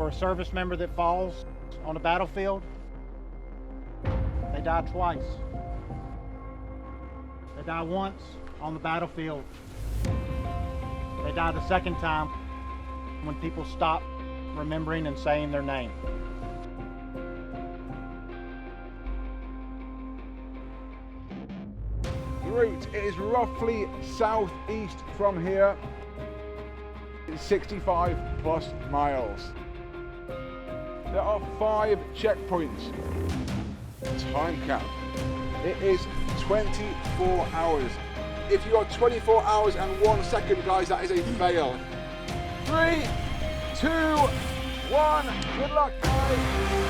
For a service member that falls on a battlefield, they die twice. They die once on the battlefield. They die the second time when people stop remembering and saying their name. The route is roughly southeast from here. It's 65 plus miles. There are 5 checkpoints. Time cap. It is 24 hours. If you are 24 hours and 1 second, guys, that is a fail. 3, 2, 1. Good luck, guys.